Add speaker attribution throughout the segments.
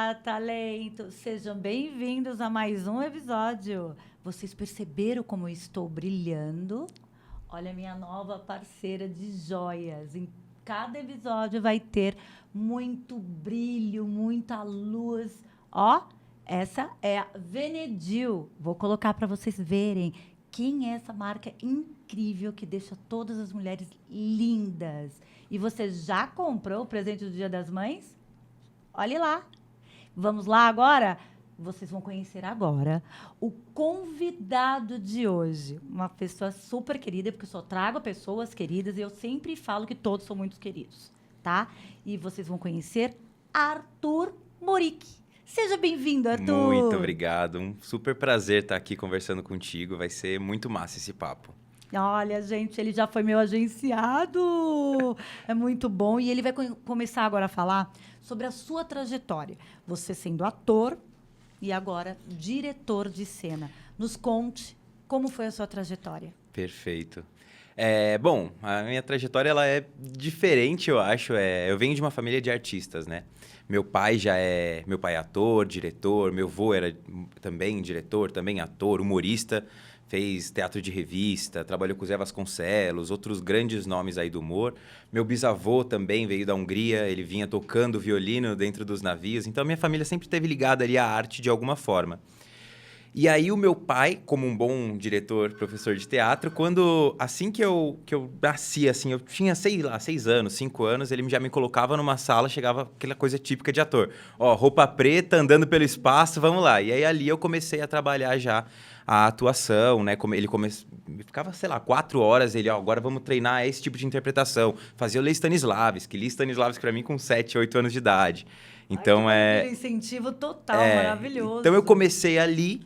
Speaker 1: Olá, talento! Sejam bem-vindos a mais um episódio. Vocês perceberam como eu estou brilhando? Olha a minha nova parceira de joias. Em cada episódio vai ter muito brilho, muita luz. Ó, essa é a Venedil. Vou colocar para vocês verem quem é essa marca incrível que deixa todas as mulheres lindas. E você já comprou o presente do Dia das Mães? Olhe lá. Vamos lá agora? Vocês vão conhecer agora o convidado de hoje. Uma pessoa super querida, porque eu só trago pessoas queridas e eu sempre falo que todos são muito queridos, tá? E vocês vão conhecer Arthur Moric. Seja bem-vindo, Arthur.
Speaker 2: Muito obrigado. Um super prazer estar aqui conversando contigo. Vai ser muito massa esse papo.
Speaker 1: Olha, gente, ele já foi meu agenciado. É muito bom. E ele vai começar agora a falar sobre a sua trajetória. Você sendo ator e agora diretor de cena. Nos conte como foi a sua trajetória.
Speaker 2: Perfeito. Bom, a minha trajetória ela é diferente, eu acho. Eu venho de uma família de artistas, né? Meu pai é ator, diretor. Meu avô era também diretor, também ator, humorista. Fez teatro de revista, trabalhou com Zé Vasconcelos, outros grandes nomes aí do humor. Meu bisavô também veio da Hungria, ele vinha tocando violino dentro dos navios. Então, a minha família sempre esteve ligada ali à arte de alguma forma. E aí, o meu pai, como um bom diretor, professor de teatro, assim que eu nasci, assim, eu tinha, sei lá, 6 anos, 5 anos, ele já me colocava numa sala, chegava aquela coisa típica de ator. Ó, roupa preta, andando pelo espaço, vamos lá. E aí, ali eu comecei a trabalhar já a atuação, né? Ficava, sei lá, 4 horas, ele, ó, agora vamos treinar esse tipo de interpretação. Fazia o Lee Stanislavski pra mim com 7, 8 anos de idade. Então,
Speaker 1: incentivo total, maravilhoso.
Speaker 2: Então, eu comecei ali.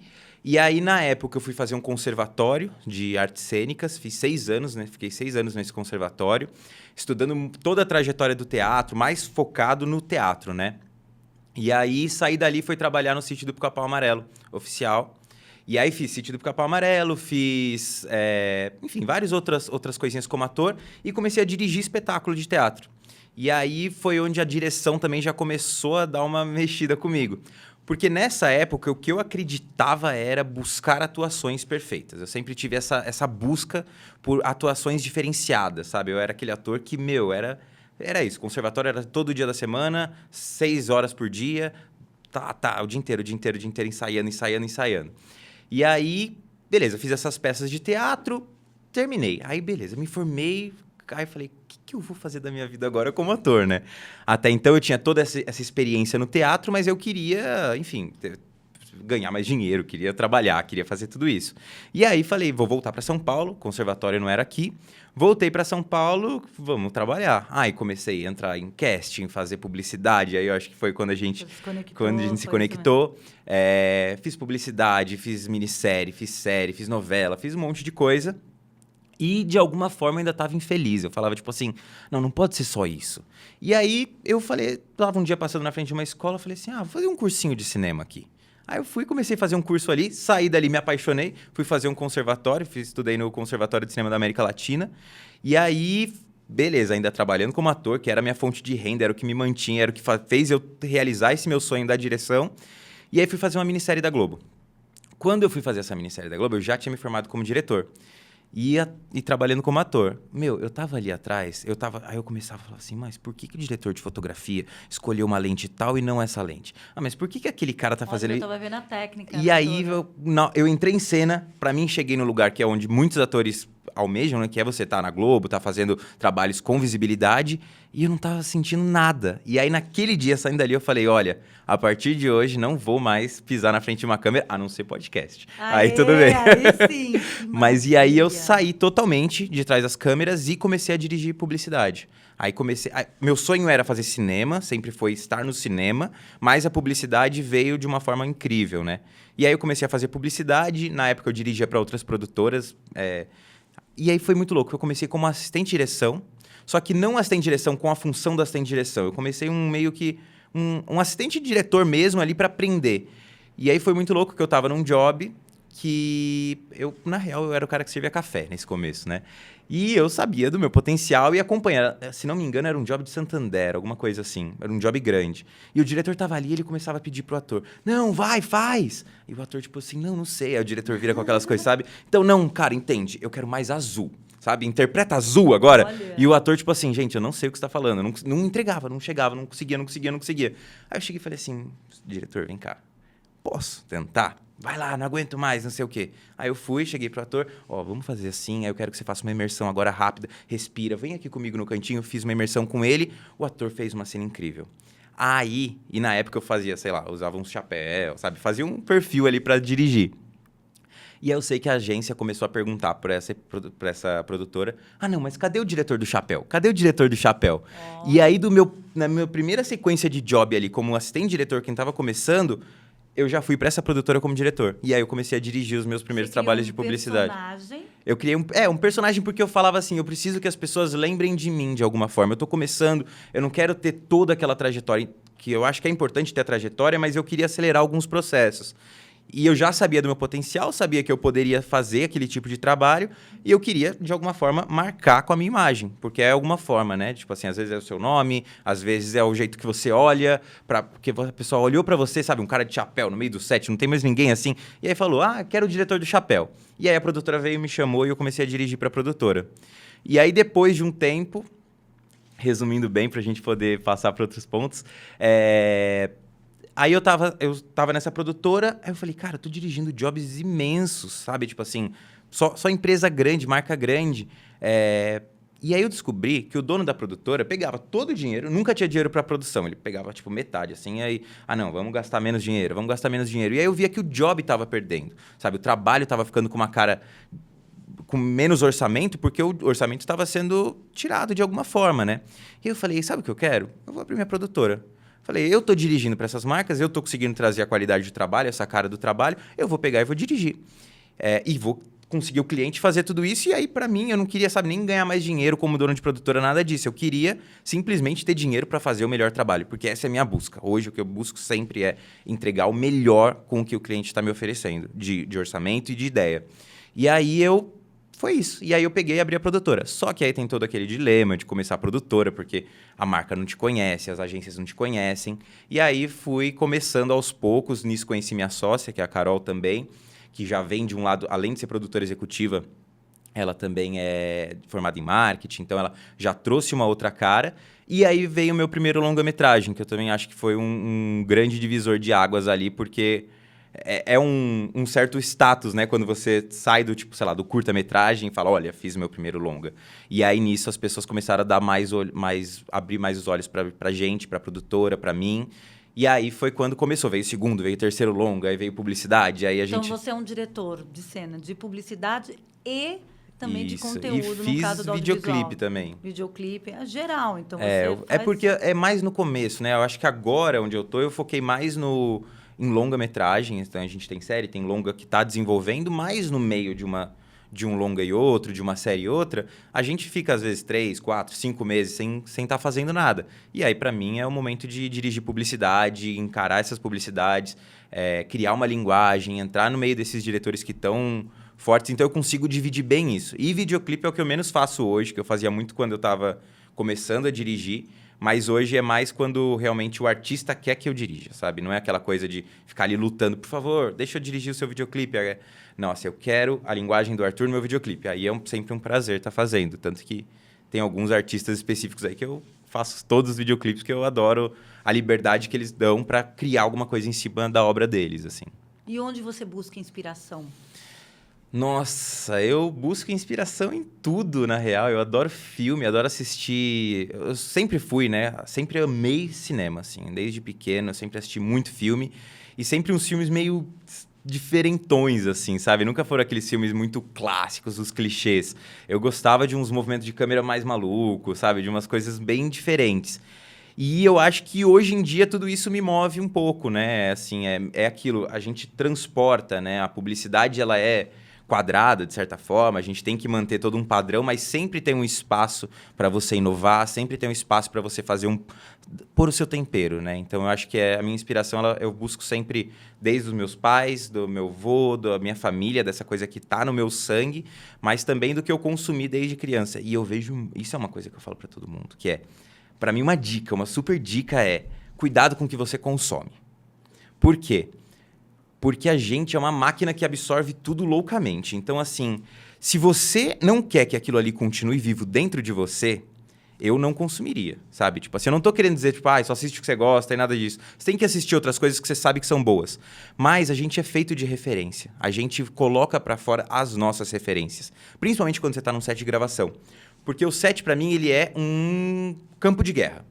Speaker 2: E aí, na época, eu fui fazer um conservatório de artes cênicas. Fiz 6 anos, né? Fiquei 6 anos nesse conservatório, estudando toda a trajetória do teatro, mais focado no teatro, né? E aí, saí dali e fui trabalhar no Sítio do Pica-Pau Amarelo, oficial. E aí, fiz Sítio do Pica-Pau Amarelo, fiz, enfim, várias outras coisinhas como ator. E comecei a dirigir espetáculo de teatro. E aí, foi onde a direção também já começou a dar uma mexida comigo. Porque nessa época, o que eu acreditava era buscar atuações perfeitas. Eu sempre tive essa busca por atuações diferenciadas, sabe? Eu era aquele ator que, era isso. Conservatório era todo dia da semana, 6 horas por dia. O dia inteiro, ensaiando. E aí, beleza, fiz essas peças de teatro, terminei. Aí, beleza, me formei. Aí falei, o que eu vou fazer da minha vida agora como ator, né? Até então eu tinha toda essa experiência no teatro, mas eu queria, enfim, ganhar mais dinheiro, queria trabalhar, queria fazer tudo isso. E aí falei, vou voltar para São Paulo, o conservatório não era aqui. Voltei para São Paulo, vamos trabalhar. Aí comecei a entrar em casting, fazer publicidade. Aí eu acho que foi quando a gente se conectou. Fiz publicidade, fiz minissérie, fiz série, fiz novela, fiz um monte de coisa. E, de alguma forma, eu ainda estava infeliz. Eu falava, tipo assim, não pode ser só isso. E aí, eu falei, estava um dia passando na frente de uma escola, eu falei assim, vou fazer um cursinho de cinema aqui. Aí eu fui, comecei a fazer um curso ali, saí dali, me apaixonei, fui fazer um conservatório, estudei no Conservatório de Cinema da América Latina. E aí, beleza, ainda trabalhando como ator, que era a minha fonte de renda, era o que me mantinha, era o que fez eu realizar esse meu sonho da direção. E aí, fui fazer uma minissérie da Globo. Quando eu fui fazer essa minissérie da Globo, eu já tinha me formado como diretor. E trabalhando como ator. Eu tava ali atrás, aí eu começava a falar assim, mas por que o diretor de fotografia escolheu uma lente tal e não essa lente? Mas por que aquele cara tá fazendo...
Speaker 1: Eu tava vendo a técnica.
Speaker 2: E aí eu entrei em cena, pra mim cheguei no lugar que é onde muitos atores almejam, né? Que é você tá na Globo, tá fazendo trabalhos com visibilidade, e eu não tava sentindo nada. E aí naquele dia, saindo dali, eu falei, olha, a partir de hoje não vou mais pisar na frente de uma câmera, a não ser podcast. Aí tudo bem.
Speaker 1: Aí sim.
Speaker 2: Mas e aí eu saí totalmente de trás das câmeras e comecei a dirigir publicidade. Meu sonho era fazer cinema, sempre foi estar no cinema, mas a publicidade veio de uma forma incrível, né? E aí eu comecei a fazer publicidade, na época eu dirigia para outras produtoras, e aí foi muito louco, eu comecei como assistente de direção, só que não assistente de direção com a função do assistente de direção. Eu comecei um assistente de diretor mesmo ali para aprender. E aí foi muito louco que eu tava num job que na real, eu era o cara que servia café nesse começo, né? E eu sabia do meu potencial e acompanhar. Se não me engano, era um job de Santander, alguma coisa assim. Era um job grande. E o diretor tava ali e ele começava a pedir pro ator: não, vai, faz! E o ator, tipo assim, não sei. Aí o diretor vira com aquelas coisas, sabe? Então, não, cara, entende. Eu quero mais azul. Sabe? Interpreta azul agora.
Speaker 1: Olha.
Speaker 2: E o ator, tipo assim, gente, eu não sei o que você tá falando. Eu não entregava, não chegava, não conseguia. Aí eu cheguei e falei assim: diretor, vem cá. Posso tentar? Vai lá, não aguento mais, não sei o quê. Aí eu fui, cheguei pro ator, vamos fazer assim, aí eu quero que você faça uma imersão agora rápida, respira, vem aqui comigo no cantinho, fiz uma imersão com ele, o ator fez uma cena incrível. Aí, e na época eu fazia, sei lá, usava uns chapéus, sabe? Fazia um perfil ali pra dirigir. E aí eu sei que a agência começou a perguntar pra essa produtora: ah, não, mas cadê o diretor do chapéu? Cadê o diretor do chapéu?
Speaker 1: Oh.
Speaker 2: E aí, na minha primeira sequência de job ali, como assistente diretor, quem tava começando, eu já fui pra essa produtora como diretor. E aí eu comecei a dirigir os meus primeiros trabalhos de publicidade.
Speaker 1: Personagem.
Speaker 2: Eu criei um personagem porque eu falava assim, eu preciso que as pessoas lembrem de mim de alguma forma. Eu tô começando, eu não quero ter toda aquela trajetória, que eu acho que é importante ter a trajetória, mas eu queria acelerar alguns processos. E eu já sabia do meu potencial, sabia que eu poderia fazer aquele tipo de trabalho e eu queria, de alguma forma, marcar com a minha imagem. Porque é alguma forma, né? Tipo assim, às vezes é o seu nome, às vezes é o jeito que você olha, porque a pessoa olhou pra você, sabe? Um cara de chapéu no meio do set, não tem mais ninguém assim. E aí falou, quero o diretor do chapéu. E aí a produtora veio, me chamou e eu comecei a dirigir pra produtora. E aí, depois de um tempo, resumindo bem pra gente poder passar para outros pontos, aí eu tava nessa produtora, aí eu falei, cara, eu tô dirigindo jobs imensos, sabe? Tipo assim, só empresa grande, marca grande. E aí eu descobri que o dono da produtora pegava todo o dinheiro, nunca tinha dinheiro pra produção, ele pegava, tipo, metade, assim, aí, não, vamos gastar menos dinheiro. E aí eu via que o job tava perdendo, sabe? O trabalho tava ficando com uma cara com menos orçamento, porque o orçamento estava sendo tirado de alguma forma, né? E eu falei, sabe o que eu quero? Eu vou abrir minha produtora. Falei, eu tô dirigindo para essas marcas, eu tô conseguindo trazer a qualidade do trabalho, essa cara do trabalho, eu vou pegar e vou dirigir. E vou conseguir o cliente fazer tudo isso, e aí, para mim, eu não queria, sabe, nem ganhar mais dinheiro como dono de produtora, nada disso. Eu queria simplesmente ter dinheiro para fazer o melhor trabalho, porque essa é a minha busca. Hoje, o que eu busco sempre é entregar o melhor com o que o cliente está me oferecendo, de orçamento e de ideia. E aí, foi isso. E aí eu peguei e abri a produtora. Só que aí tem todo aquele dilema de começar a produtora, porque a marca não te conhece, as agências não te conhecem. E aí fui começando aos poucos. Nisso conheci minha sócia, que é a Carol também, que já vem de um lado, além de ser produtora executiva, ela também é formada em marketing, então ela já trouxe uma outra cara. E aí veio o meu primeiro longa-metragem, que eu também acho que foi um grande divisor de águas ali, porque é um certo status, né? Quando você sai do, tipo, sei lá, do curta-metragem e fala, olha, fiz o meu primeiro longa. E aí, nisso, as pessoas começaram a dar abrir mais os olhos pra gente, pra produtora, pra mim. E aí foi quando começou. Veio o segundo, veio o terceiro longa, aí veio publicidade, aí a gente...
Speaker 1: Então, você é um diretor de cena de publicidade e também de
Speaker 2: Isso.
Speaker 1: conteúdo,
Speaker 2: E
Speaker 1: no caso do
Speaker 2: fiz videoclipe também.
Speaker 1: Videoclipe, geral. Então, você faz...
Speaker 2: porque é mais no começo, né? Eu acho que agora, onde eu tô, eu foquei mais em longa-metragem. Então, a gente tem série, tem longa que tá desenvolvendo, mas no meio de um longa e outro, de uma série e outra, a gente fica, às vezes, 3, 4, 5 meses sem estar fazendo nada. E aí, para mim, é o momento de dirigir publicidade, encarar essas publicidades, criar uma linguagem, entrar no meio desses diretores que estão fortes. Então, eu consigo dividir bem isso. E videoclipe é o que eu menos faço hoje, que eu fazia muito quando eu estava começando a dirigir. Mas hoje é mais quando realmente o artista quer que eu dirija, sabe? Não é aquela coisa de ficar ali lutando, por favor, deixa eu dirigir o seu videoclipe. Nossa, eu quero a linguagem do Arthur no meu videoclipe. Aí é sempre um prazer estar fazendo. Tanto que tem alguns artistas específicos aí que eu faço todos os videoclipes, que eu adoro a liberdade que eles dão para criar alguma coisa em cima da obra deles, assim.
Speaker 1: E onde você busca inspiração?
Speaker 2: Nossa, eu busco inspiração em tudo, na real. Eu adoro filme, adoro assistir. Eu sempre fui, né? Sempre amei cinema, assim. Desde pequeno, eu sempre assisti muito filme. E sempre uns filmes meio diferentões, assim, sabe? Nunca foram aqueles filmes muito clássicos, os clichês. Eu gostava de uns movimentos de câmera mais malucos, sabe? De umas coisas bem diferentes. E eu acho que hoje em dia tudo isso me move um pouco, né? Assim, é aquilo, a gente transporta, né? A publicidade, ela é quadrada, de certa forma, a gente tem que manter todo um padrão, mas sempre tem um espaço para você inovar, sempre tem um espaço para você fazer pôr o seu tempero, né? Então, eu acho que a minha inspiração, eu busco sempre, desde os meus pais, do meu avô, da minha família, dessa coisa que tá no meu sangue, mas também do que eu consumi desde criança. E eu vejo, isso é uma coisa que eu falo para todo mundo, que para mim, uma dica, uma super dica cuidado com o que você consome. Por quê? Porque a gente é uma máquina que absorve tudo loucamente. Então, assim, se você não quer que aquilo ali continue vivo dentro de você, eu não consumiria, sabe? Tipo assim, eu não tô querendo dizer, tipo, só assiste o que você gosta e nada disso. Você tem que assistir outras coisas que você sabe que são boas. Mas a gente é feito de referência. A gente coloca pra fora as nossas referências. Principalmente quando você tá num set de gravação. Porque o set, pra mim, ele é um campo de guerra.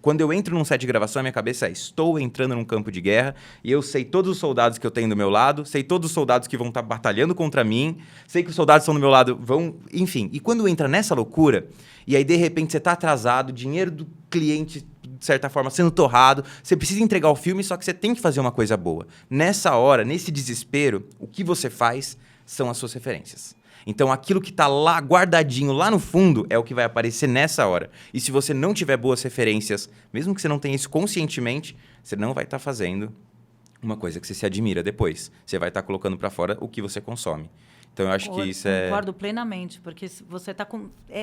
Speaker 2: Quando eu entro num set de gravação, a minha cabeça estou entrando num campo de guerra e eu sei todos os soldados que eu tenho do meu lado, sei todos os soldados que vão estar batalhando contra mim, sei que os soldados que estão do meu lado vão... Enfim, e quando entra nessa loucura, e aí de repente você está atrasado, o dinheiro do cliente, de certa forma, sendo torrado, você precisa entregar o filme, só que você tem que fazer uma coisa boa. Nessa hora, nesse desespero, o que você faz são as suas referências. Então, aquilo que está lá, guardadinho, lá no fundo, é o que vai aparecer nessa hora. E se você não tiver boas referências, mesmo que você não tenha isso conscientemente, você não vai estar fazendo uma coisa que você se admira depois. Você vai estar colocando para fora o que você consome. Então, eu acho que isso
Speaker 1: Concordo plenamente, porque você está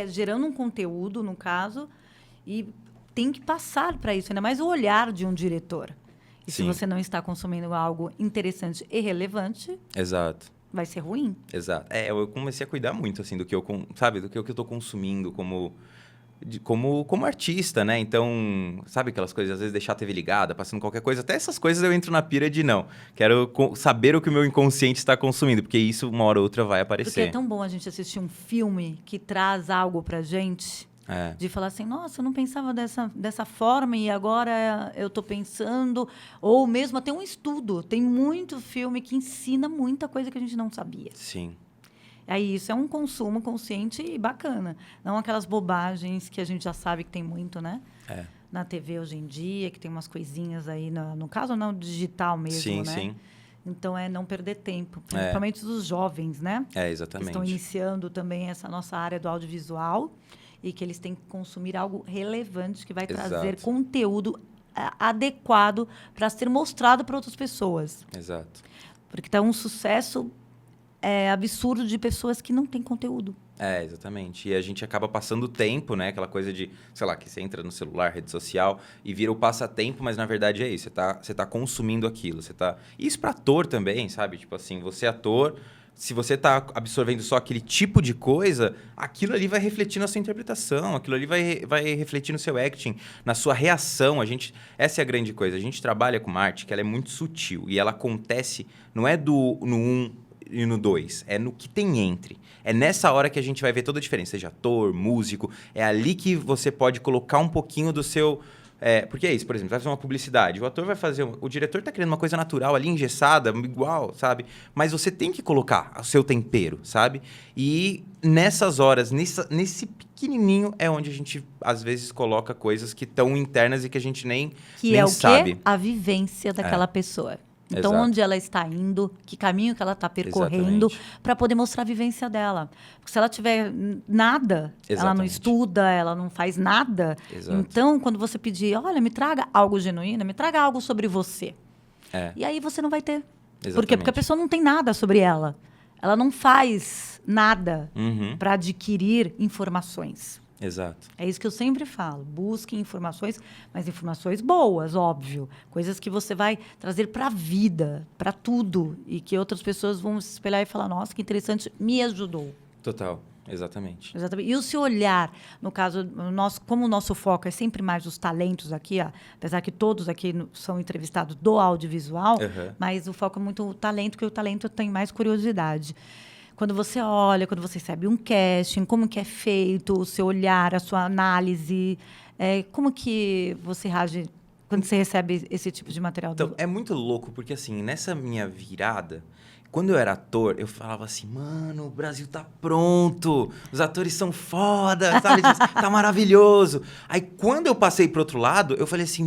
Speaker 1: gerando um conteúdo, no caso, e tem que passar para isso, ainda mais o olhar de um diretor. E
Speaker 2: Sim.
Speaker 1: se você não está consumindo algo interessante e relevante...
Speaker 2: Exato.
Speaker 1: Vai ser ruim.
Speaker 2: Exato. Eu comecei a cuidar muito, assim, do que eu estou consumindo como artista, né? Então, sabe aquelas coisas, às vezes deixar a TV ligada, passando qualquer coisa, até essas coisas eu entro na pira de não. Quero saber o que o meu inconsciente está consumindo, porque isso uma hora ou outra vai aparecer.
Speaker 1: Porque é tão bom a gente assistir um filme que traz algo pra gente. De falar assim, nossa, eu não pensava dessa forma e agora eu estou pensando. Ou mesmo até um estudo. Tem muito filme que ensina muita coisa que a gente não sabia.
Speaker 2: Sim.
Speaker 1: Aí isso é um consumo consciente e bacana. Não aquelas bobagens que a gente já sabe que tem muito, né? Na TV hoje em dia, que tem umas coisinhas aí, no caso não digital mesmo,
Speaker 2: sim,
Speaker 1: né?
Speaker 2: Sim.
Speaker 1: Então, não perder tempo. Principalmente dos jovens, né?
Speaker 2: Exatamente.
Speaker 1: Que estão iniciando também essa nossa área do audiovisual. E que eles têm que consumir algo relevante que vai trazer conteúdo adequado para ser mostrado para outras pessoas.
Speaker 2: Exato.
Speaker 1: Porque está um sucesso absurdo de pessoas que não têm conteúdo.
Speaker 2: Exatamente. E a gente acaba passando o tempo, né? Aquela coisa de, sei lá, que você entra no celular, rede social, e vira o passatempo, mas na verdade é isso. Você tá consumindo aquilo. E isso para ator também, sabe? Tipo assim, você é ator... Se você está absorvendo só aquele tipo de coisa, aquilo ali vai refletir na sua interpretação, aquilo ali vai refletir no seu acting, na sua reação. Essa é a grande coisa. A gente trabalha com uma arte que ela é muito sutil e ela acontece, não é no 1 e no 2, é no que tem entre. É nessa hora que a gente vai ver toda a diferença, seja ator, músico. É ali que você pode colocar um pouquinho do seu... porque é isso, por exemplo, vai fazer uma publicidade, o ator vai fazer... O diretor está querendo uma coisa natural ali, engessada, igual, sabe? Mas você tem que colocar o seu tempero, sabe? E nessas horas, nesse pequenininho, é onde a gente, às vezes, coloca coisas que estão internas e que a gente nem sabe.
Speaker 1: Que é o quê? A vivência daquela pessoa. Então,
Speaker 2: Exato.
Speaker 1: onde ela está indo, que caminho que ela está percorrendo, para poder mostrar a vivência dela. Porque se ela tiver nada, ela não estuda, ela não faz nada.
Speaker 2: Exato.
Speaker 1: Então, quando você pedir, olha, me traga algo genuíno, me traga algo sobre você. E aí você não vai ter.
Speaker 2: Exatamente.
Speaker 1: Por quê? Porque a pessoa não tem nada sobre ela. Ela não faz nada para adquirir informações.
Speaker 2: Exato.
Speaker 1: É isso que eu sempre falo. Busque informações, mas informações boas, óbvio. Coisas que você vai trazer para a vida, para tudo. E que outras pessoas vão se espelhar e falar, nossa, que interessante, me ajudou.
Speaker 2: Total. Exatamente.
Speaker 1: E o seu olhar, no caso, como o nosso foco é sempre mais os talentos aqui, apesar que todos aqui são entrevistados do audiovisual, mas o foco é muito o talento, porque o talento tem mais curiosidade. Quando você olha, quando você recebe um casting, como que é feito, o seu olhar, a sua análise, como que você reage quando você recebe esse tipo de material?
Speaker 2: Então, é muito louco, porque assim, nessa minha virada, quando eu era ator, eu falava assim, mano, o Brasil tá pronto, os atores são foda, sabe? Tá maravilhoso. Aí, quando eu passei pro outro lado, eu falei assim,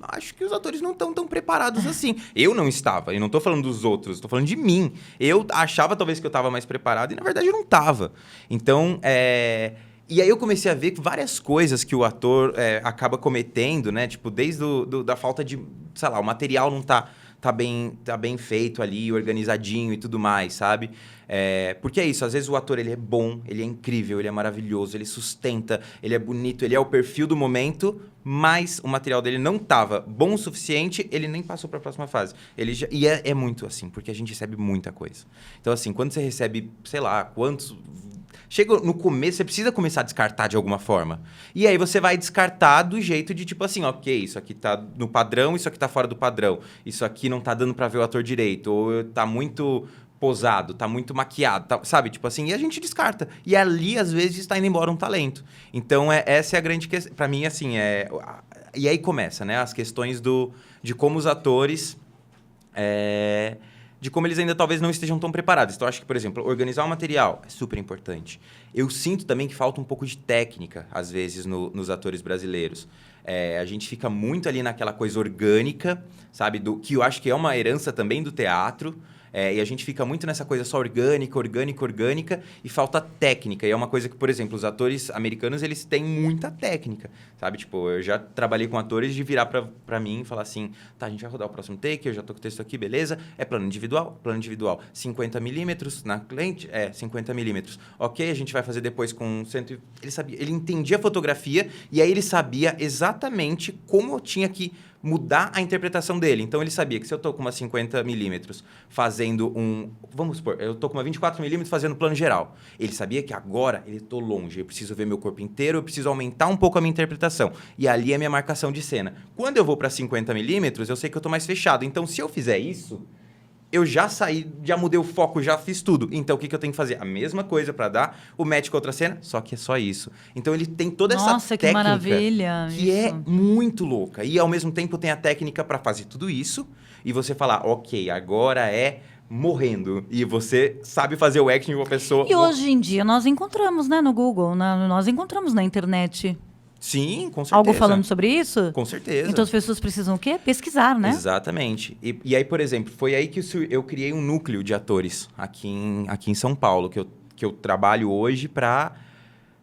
Speaker 2: acho que os atores não estão tão preparados assim. Eu não estava, e não tô falando dos outros, tô falando de mim. Eu achava talvez que eu estava mais preparado e na verdade eu não estava. Então, e aí eu comecei a ver várias coisas que o ator acaba cometendo, né? Tipo, desde da falta de, sei lá, o material não tá bem feito ali, organizadinho e tudo mais, sabe? Porque é isso, às vezes o ator ele é bom, ele é incrível, ele é maravilhoso, ele sustenta, ele é bonito, ele é o perfil do momento, mas o material dele não tava bom o suficiente, ele nem passou para a próxima fase. E é muito assim, porque a gente recebe muita coisa. Então, assim, quando você recebe, sei lá, quantos... Chega no começo, você precisa começar a descartar de alguma forma. E aí você vai descartar do jeito de tipo assim, ok, isso aqui tá no padrão, isso aqui tá fora do padrão. Isso aqui não tá dando pra ver o ator direito. Ou tá muito posado, tá muito maquiado, sabe? Tipo assim, e a gente descarta. E ali, às vezes, está indo embora um talento. Então, essa é a grande questão. Pra mim, assim, E aí começa, né? As questões de como os atores... de como eles ainda talvez não estejam tão preparados. Então, acho que, por exemplo, organizar o material é super importante. Eu sinto também que falta um pouco de técnica, às vezes, nos atores brasileiros. A gente fica muito ali naquela coisa orgânica, sabe? Que eu acho que é uma herança também do teatro. E a gente fica muito nessa coisa só orgânica, e falta técnica. E é uma coisa que, por exemplo, os atores americanos, eles têm muita técnica, sabe? Tipo, eu já trabalhei com atores de virar pra mim e falar assim, tá, a gente vai rodar o próximo take, eu já tô com o texto aqui, beleza? É plano individual, 50 milímetros na cliente, 50 milímetros. Ok, a gente vai fazer depois com 100... Ele entendia a fotografia e aí ele sabia exatamente como tinha que mudar a interpretação dele. Então, ele sabia que se eu tô com uma 50 milímetros fazendo Vamos supor, eu tô com uma 24 milímetros fazendo plano geral. Ele sabia que agora ele tô longe, eu preciso ver meu corpo inteiro, eu preciso aumentar um pouco a minha interpretação. E ali é a minha marcação de cena. Quando eu vou para 50 milímetros, eu sei que eu tô mais fechado. Então, se eu fizer isso, eu já saí, já mudei o foco, já fiz tudo. Então, o que eu tenho que fazer? A mesma coisa para dar o match com outra cena, só que é só isso. Então, ele tem toda essa técnica...
Speaker 1: que maravilha!
Speaker 2: Que é muito louca. E, ao mesmo tempo, tem a técnica para fazer tudo isso e você falar, ok, agora é morrendo. E você sabe fazer o acting de uma pessoa...
Speaker 1: E hoje em dia, nós encontramos, né, no Google, nós encontramos na internet...
Speaker 2: Sim, com certeza.
Speaker 1: Algo falando sobre isso?
Speaker 2: Com certeza.
Speaker 1: Então as pessoas precisam o quê? Pesquisar, né?
Speaker 2: Exatamente. E aí, por exemplo, foi aí que eu criei um núcleo de atores aqui em São Paulo, que eu trabalho hoje para...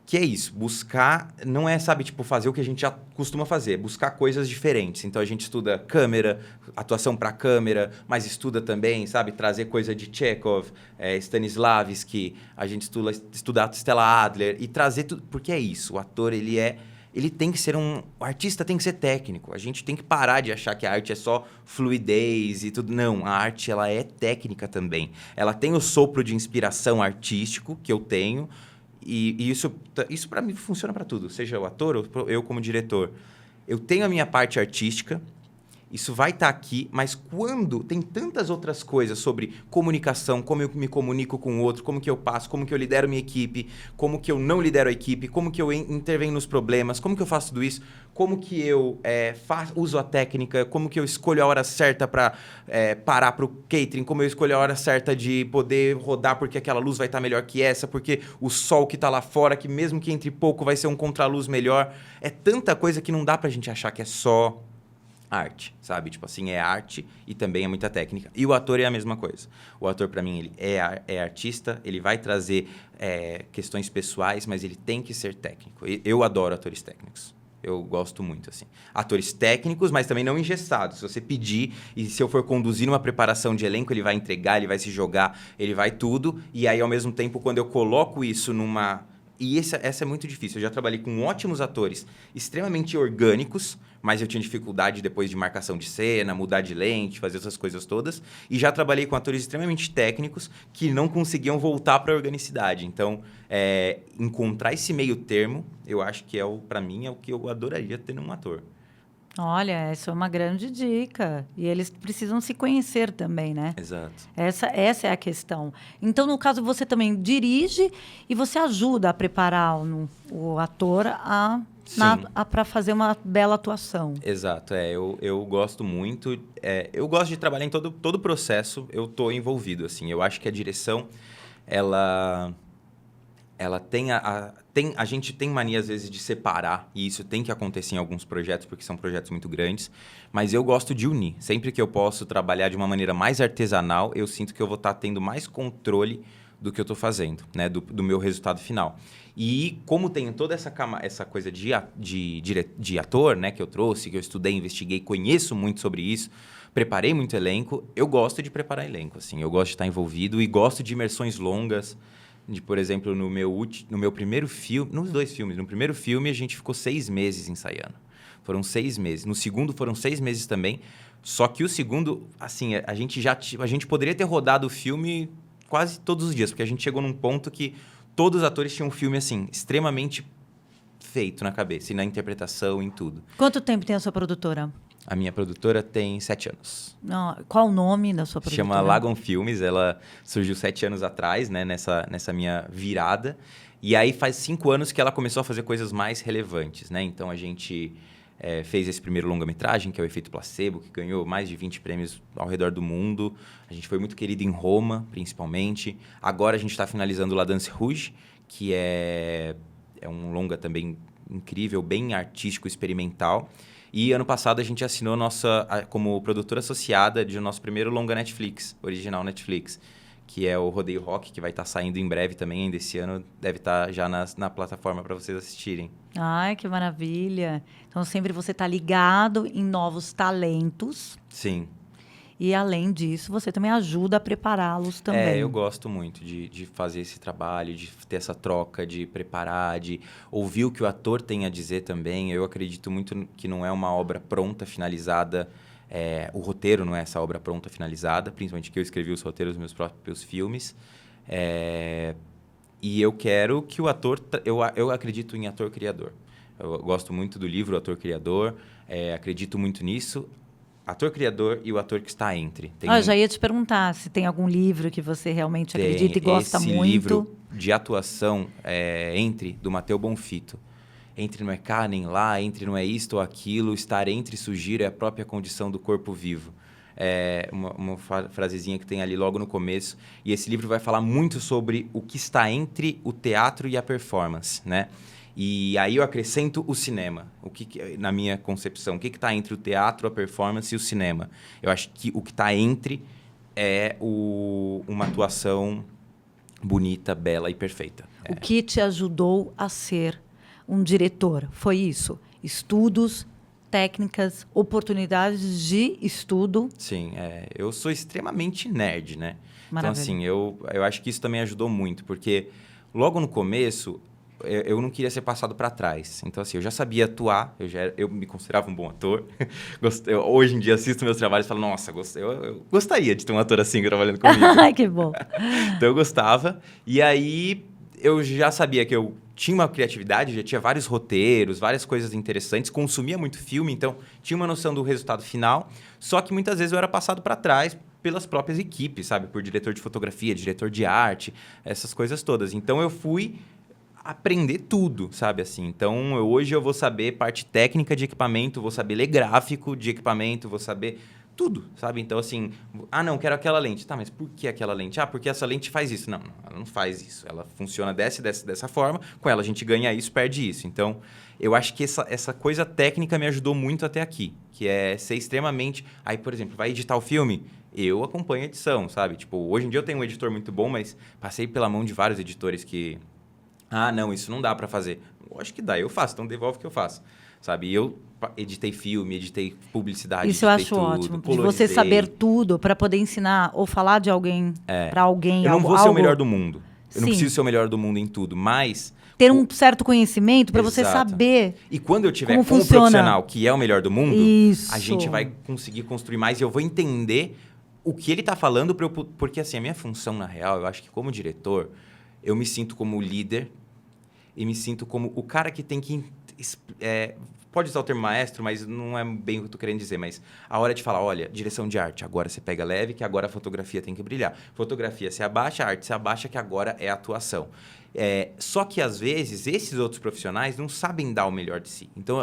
Speaker 2: Que é isso, buscar... Não é, sabe, tipo, fazer o que a gente já costuma fazer, buscar coisas diferentes. Então, a gente estuda câmera, atuação para câmera, mas estuda também, sabe, trazer coisa de Chekhov, Stanislavski, a gente estuda Stella Adler e trazer tudo... Porque é isso, o ator, ele tem que ser o artista tem que ser técnico. A gente tem que parar de achar que a arte é só fluidez e tudo. Não, a arte, ela é técnica também. Ela tem o sopro de inspiração artístico que eu tenho e isso para mim funciona para tudo. Seja o ator ou eu como diretor. Eu tenho a minha parte artística, isso vai estar aqui, mas quando tem tantas outras coisas sobre comunicação, como eu me comunico com o outro, como que eu passo, como que eu lidero minha equipe, como que eu não lidero a equipe, como que eu intervenho nos problemas, como que eu faço tudo isso, como que eu uso a técnica, como que eu escolho a hora certa para parar para o catering, como eu escolho a hora certa de poder rodar porque aquela luz vai estar melhor que essa, porque o sol que está lá fora, que mesmo que entre pouco vai ser um contraluz melhor. É tanta coisa que não dá para a gente achar que é só... arte, sabe? Tipo assim, é arte e também é muita técnica. E o ator é a mesma coisa. O ator, para mim, ele é artista, ele vai trazer questões pessoais, mas ele tem que ser técnico. Eu adoro atores técnicos. Eu gosto muito, assim. Atores técnicos, mas também não engessados. Se você pedir e se eu for conduzir uma preparação de elenco, ele vai entregar, ele vai se jogar, ele vai tudo. E aí, ao mesmo tempo, quando eu coloco isso numa... E essa é muito difícil. Eu já trabalhei com ótimos atores, extremamente orgânicos, mas eu tinha dificuldade depois de marcação de cena, mudar de lente, fazer essas coisas todas. E já trabalhei com atores extremamente técnicos que não conseguiam voltar para a organicidade. Então, encontrar esse meio termo, eu acho que para mim, é o que eu adoraria ter num ator.
Speaker 1: Olha, essa é uma grande dica. E eles precisam se conhecer também, né?
Speaker 2: Exato.
Speaker 1: Essa é a questão. Então, no caso, você também dirige e você ajuda a preparar o ator para fazer uma bela atuação.
Speaker 2: Exato. Eu gosto muito. Eu gosto de trabalhar em todo o processo. Eu estou envolvido, assim. Eu acho que a direção, ela ela tem a gente tem mania, às vezes, de separar, e isso tem que acontecer em alguns projetos, porque são projetos muito grandes, mas eu gosto de unir. Sempre que eu posso trabalhar de uma maneira mais artesanal, eu sinto que eu vou estar tendo mais controle do que eu estou fazendo, né? Do meu resultado final. E como tenho toda essa coisa de ator, né? Que eu trouxe, que eu estudei, investiguei, conheço muito sobre isso, preparei muito elenco, eu gosto de preparar elenco, assim. Eu gosto de estar envolvido e gosto de imersões longas. Por exemplo, no meu primeiro filme, nos 2 filmes, no primeiro filme a gente ficou 6 meses ensaiando. Foram 6 meses. No segundo foram 6 meses também. Só que o segundo, assim, a gente poderia ter rodado o filme quase todos os dias, porque a gente chegou num ponto que todos os atores tinham um filme, assim, extremamente feito na cabeça, e na interpretação, em tudo.
Speaker 1: Quanto tempo tem a sua produtora?
Speaker 2: A minha produtora tem 7 anos.
Speaker 1: Não, qual o nome da sua produtora?
Speaker 2: Chama Lagon Filmes, ela surgiu 7 anos atrás, né, nessa minha virada. E aí faz 5 anos que ela começou a fazer coisas mais relevantes, né? Então a gente fez esse primeiro longa-metragem, que é o Efeito Placebo, que ganhou mais de 20 prêmios ao redor do mundo. A gente foi muito querido em Roma, principalmente. Agora a gente está finalizando La Danse Rouge, que é um longa também incrível, bem artístico, experimental. E ano passado a gente assinou como produtora associada de nosso primeiro longa Netflix, original Netflix, que é o Rodeio Rock, que vai estar saindo em breve também, ainda esse ano. Deve estar já na plataforma para vocês assistirem.
Speaker 1: Ai, que maravilha. Então, sempre você está ligado em novos talentos.
Speaker 2: Sim.
Speaker 1: E, além disso, você também ajuda a prepará-los também.
Speaker 2: Eu gosto muito de fazer esse trabalho, de ter essa troca, de preparar, de ouvir o que o ator tem a dizer também. Eu acredito muito que não é uma obra pronta, finalizada. O roteiro não é essa obra pronta, finalizada. Principalmente que eu escrevi os roteiros dos meus próprios filmes. E eu quero que o ator... Eu acredito em ator-criador. Eu gosto muito do livro Ator Criador. Acredito muito nisso. Ator-criador e o ator que está entre.
Speaker 1: Eu já ia te perguntar se tem algum livro que você realmente acredita e gosta muito.
Speaker 2: Esse livro de atuação Entre, do Matteo Bonfitto. Entre não é cá nem lá, entre não é isto ou aquilo, estar entre e surgir é a própria condição do corpo vivo. Uma frasezinha que tem ali logo no começo. E esse livro vai falar muito sobre o que está entre o teatro e a performance, né? E aí eu acrescento o cinema, na minha concepção. O que está entre o teatro, a performance e o cinema? Eu acho que o que está entre é uma atuação bonita, bela e perfeita.
Speaker 1: O que te ajudou a ser um diretor? Foi isso? Estudos, técnicas, oportunidades de estudo?
Speaker 2: Sim, eu sou extremamente nerd, né?
Speaker 1: Maravilha.
Speaker 2: Então, assim, eu acho que isso também ajudou muito, porque logo no começo... Eu não queria ser passado para trás. Então, assim, eu já sabia atuar, eu me considerava um bom ator. Hoje em dia, assisto meus trabalhos e falo, nossa, eu gostaria de ter um ator assim trabalhando comigo.
Speaker 1: Ai, que bom.
Speaker 2: Então, eu gostava. E aí, eu já sabia que eu tinha uma criatividade, já tinha vários roteiros, várias coisas interessantes, consumia muito filme, então tinha uma noção do resultado final. Só que muitas vezes eu era passado para trás pelas próprias equipes, sabe? Por diretor de fotografia, diretor de arte, essas coisas todas. Então, eu fui... aprender tudo, sabe assim? Então, hoje eu vou saber parte técnica de equipamento, vou saber ler gráfico de equipamento, vou saber tudo, sabe? Então, assim, não, quero aquela lente. Tá, mas por que aquela lente? Porque essa lente faz isso. Não, ela não faz isso. Ela funciona dessa forma, com ela a gente ganha isso, perde isso. Então, eu acho que essa coisa técnica me ajudou muito até aqui, que é ser extremamente... Aí, por exemplo, vai editar o filme... Eu acompanho a edição, sabe? Tipo, hoje em dia eu tenho um editor muito bom, mas passei pela mão de vários editores que... não, isso não dá para fazer. Eu acho que dá, eu faço, então devolve que eu faço. Sabe? Eu editei filme, editei publicidade,
Speaker 1: isso eu acho
Speaker 2: tudo,
Speaker 1: ótimo, de
Speaker 2: colorizei.
Speaker 1: você saber tudo para poder ensinar ou falar de alguém para alguém.
Speaker 2: Eu não vou ser o melhor do mundo. Eu não
Speaker 1: Sim.
Speaker 2: preciso ser o melhor do mundo em tudo, mas...
Speaker 1: ter um certo conhecimento para você
Speaker 2: Exato.
Speaker 1: saber.
Speaker 2: E quando eu tiver
Speaker 1: como
Speaker 2: com um
Speaker 1: funciona.
Speaker 2: profissional que é o melhor do mundo,
Speaker 1: Isso.
Speaker 2: a gente vai conseguir construir mais e eu vou entender o que ele está falando, porque assim, a minha função, na real, eu acho que como diretor, eu me sinto como líder e me sinto como o cara que tem que... pode usar o termo maestro, mas não é bem o que eu tô querendo dizer, mas a hora de falar, olha, direção de arte, agora você pega leve, que agora a fotografia tem que brilhar. Fotografia se abaixa, a arte se abaixa, que agora é atuação. Só que, às vezes, esses outros profissionais não sabem dar o melhor de si. Então,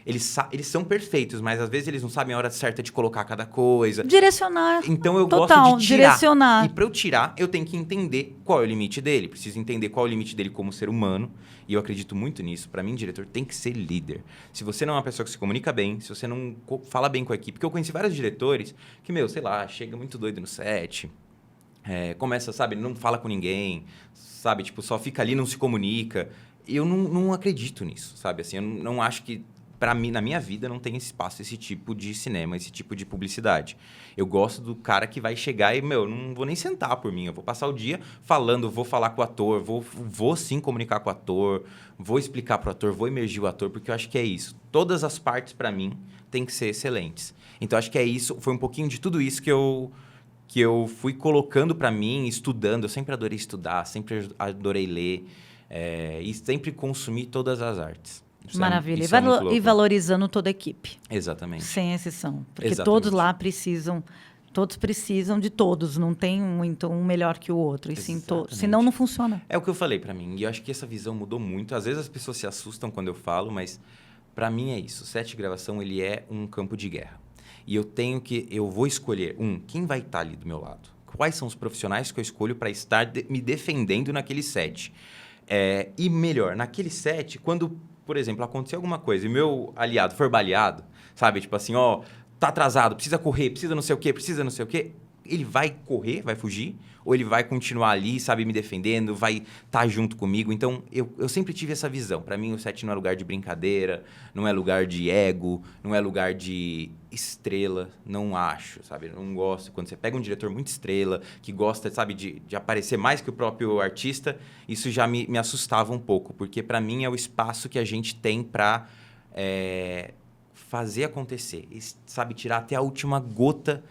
Speaker 2: Eles são perfeitos, mas às vezes eles não sabem a hora certa de colocar cada coisa.
Speaker 1: Direcionar.
Speaker 2: Então eu
Speaker 1: Total,
Speaker 2: gosto de tirar.
Speaker 1: direcionar.
Speaker 2: E para eu tirar, eu tenho que entender qual é o limite dele. Preciso entender qual é o limite dele como ser humano. E eu acredito muito nisso. Para mim, diretor tem que ser líder. Se você não é uma pessoa que se comunica bem, se você não fala bem com a equipe... Porque eu conheci vários diretores que, sei lá, chega muito doido no set... começa, sabe, não fala com ninguém, sabe, tipo, só fica ali, não se comunica. Eu não acredito nisso, sabe, assim, eu não acho que, pra mim, na minha vida, não tem espaço esse tipo de cinema, esse tipo de publicidade. Eu gosto do cara que vai chegar e, não vou nem sentar por mim, eu vou passar o dia falando, vou falar com o ator, vou sim comunicar com o ator, vou explicar pro ator, vou emergir o ator, porque eu acho que é isso. Todas as partes, pra mim, têm que ser excelentes. Então, acho que é isso, foi um pouquinho de tudo isso que eu fui colocando para mim, estudando. Eu sempre adorei estudar, sempre adorei ler e sempre consumir todas as artes.
Speaker 1: Maravilha.
Speaker 2: Isso é muito louco.
Speaker 1: E valorizando toda a equipe.
Speaker 2: Exatamente.
Speaker 1: Sem exceção. Porque
Speaker 2: Exatamente.
Speaker 1: todos lá precisam de todos. Não tem um melhor que o outro. E sim, senão não funciona.
Speaker 2: É o que eu falei para mim. E eu acho que essa visão mudou muito. Às vezes as pessoas se assustam quando eu falo, mas para mim é isso. O set de gravação, ele é um campo de guerra. E eu vou escolher, quem vai estar ali do meu lado? Quais são os profissionais que eu escolho para estar me defendendo naquele set? E melhor, naquele set, quando, por exemplo, acontecer alguma coisa e meu aliado for baleado, sabe? Tipo assim, tá atrasado, precisa correr, precisa não sei o quê. Ele vai correr, vai fugir? Ou ele vai continuar ali, sabe, me defendendo, vai estar junto comigo? Então, eu sempre tive essa visão. Para mim, o set não é lugar de brincadeira, não é lugar de ego, não é lugar de estrela. Não acho, sabe? Não gosto. Quando você pega um diretor muito estrela, que gosta, sabe, de aparecer mais que o próprio artista, isso já me assustava um pouco. Porque, para mim, é o espaço que a gente tem para fazer acontecer. Sabe, tirar até a última gota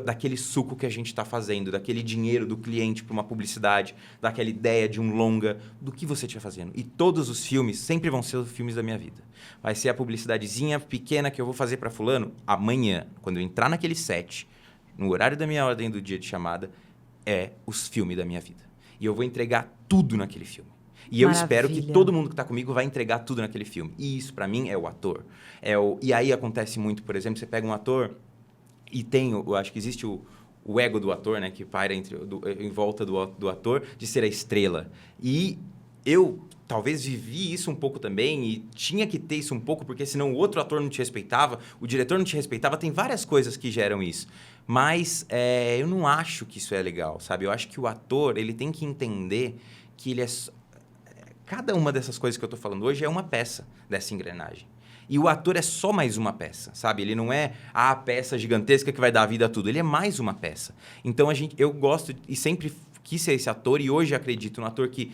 Speaker 2: daquele suco que a gente está fazendo, daquele dinheiro do cliente para uma publicidade, daquela ideia de um longa, do que você estiver fazendo. E todos os filmes sempre vão ser os filmes da minha vida. Vai ser a publicidadezinha pequena que eu vou fazer para fulano amanhã, quando eu entrar naquele set, no horário da minha ordem do dia de chamada, os filmes da minha vida. E eu vou entregar tudo naquele filme. E eu espero que todo mundo que está comigo vai entregar tudo naquele filme. E isso, para mim, é o ator. E aí acontece muito, por exemplo, você pega um ator... E eu acho que existe o ego do ator, né? Que paira em volta do ator de ser a estrela. E eu talvez vivi isso um pouco também e tinha que ter isso um pouco, porque senão o outro ator não te respeitava, o diretor não te respeitava. Tem várias coisas que geram isso. Mas eu não acho que isso é legal, sabe? Eu acho que o ator, ele tem que entender que ele cada uma dessas coisas que eu estou falando hoje é uma peça dessa engrenagem. E o ator é só mais uma peça, sabe? Ele não é a peça gigantesca que vai dar vida a tudo. Ele é mais uma peça. Então, eu gosto e sempre quis ser esse ator. E hoje acredito no ator que,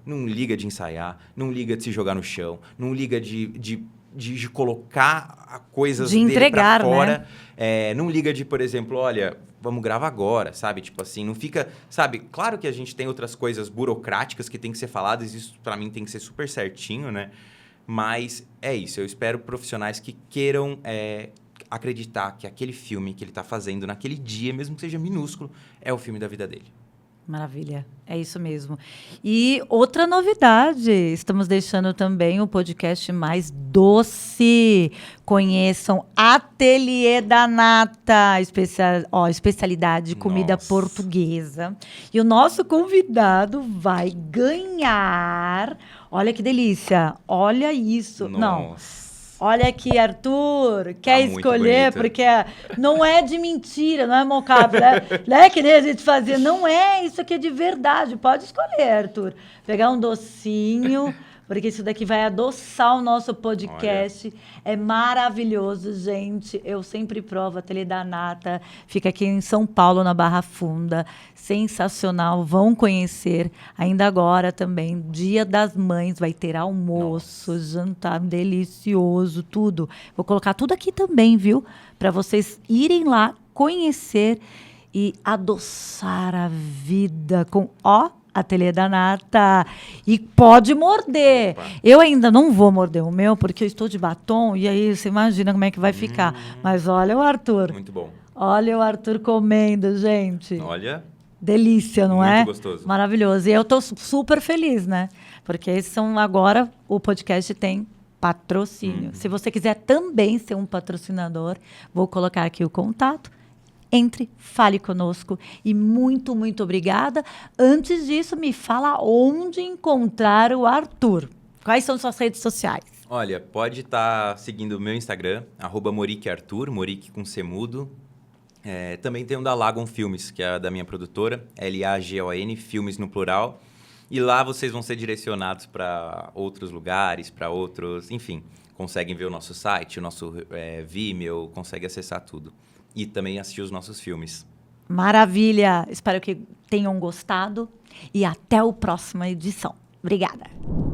Speaker 2: não liga de ensaiar, não liga de se jogar no chão, não liga de colocar coisas
Speaker 1: de entregar,
Speaker 2: dele pra fora.
Speaker 1: Né?
Speaker 2: Não liga de, por exemplo, olha, vamos gravar agora, sabe? Tipo assim, não fica... Sabe, claro que a gente tem outras coisas burocráticas que tem que ser faladas. Isso, pra mim, tem que ser super certinho, né? Mas é isso, eu espero profissionais que queiram acreditar que aquele filme que ele está fazendo naquele dia, mesmo que seja minúsculo, é o filme da vida dele.
Speaker 1: Maravilha, é isso mesmo. E outra novidade, estamos deixando também o podcast mais doce. Conheçam Ateliê da Nata, especialidade de comida portuguesa. E o nosso convidado vai ganhar... Olha que delícia, olha isso.
Speaker 2: Nossa.
Speaker 1: Não, olha aqui, Arthur, quer escolher, porque não é de mentira, não é mocap, né? Que nem a gente fazia, não é, isso aqui é de verdade, pode escolher, Arthur. Pegar um docinho, porque isso daqui vai adoçar o nosso podcast. Olha. É maravilhoso, gente. Eu sempre provo, Ateliê da Nata. Fica aqui em São Paulo, na Barra Funda. Sensacional. Vão conhecer. Ainda agora também, Dia das Mães, vai ter almoço, jantar delicioso, tudo. Vou colocar tudo aqui também, viu? Para vocês irem lá, conhecer e adoçar a vida com... Ateliê da Nata. E pode morder. Opa. Eu ainda não vou morder o meu, porque eu estou de batom, e aí você imagina como é que vai ficar. Mas olha o Arthur.
Speaker 2: Muito bom.
Speaker 1: Olha o Arthur comendo, gente.
Speaker 2: Olha.
Speaker 1: Delícia, não é?
Speaker 2: Muito gostoso.
Speaker 1: Maravilhoso. E eu estou super feliz, né? Porque agora o podcast tem patrocínio. Se você quiser também ser um patrocinador, vou colocar aqui o contato. Entre, fale conosco e muito, muito obrigada. Antes disso, me fala onde encontrar o Arthur. Quais são suas redes sociais?
Speaker 2: Olha, pode estar seguindo o meu Instagram, @MoriqueArthur, Morique com C mudo. Também tem o da Lagon Filmes, que é da minha produtora, LAGON, Filmes no plural. E lá vocês vão ser direcionados para outros lugares, para outros... Enfim, conseguem ver o nosso site, o nosso Vimeo, conseguem acessar tudo. E também assistir os nossos filmes.
Speaker 1: Maravilha! Espero que tenham gostado e até a próxima edição. Obrigada!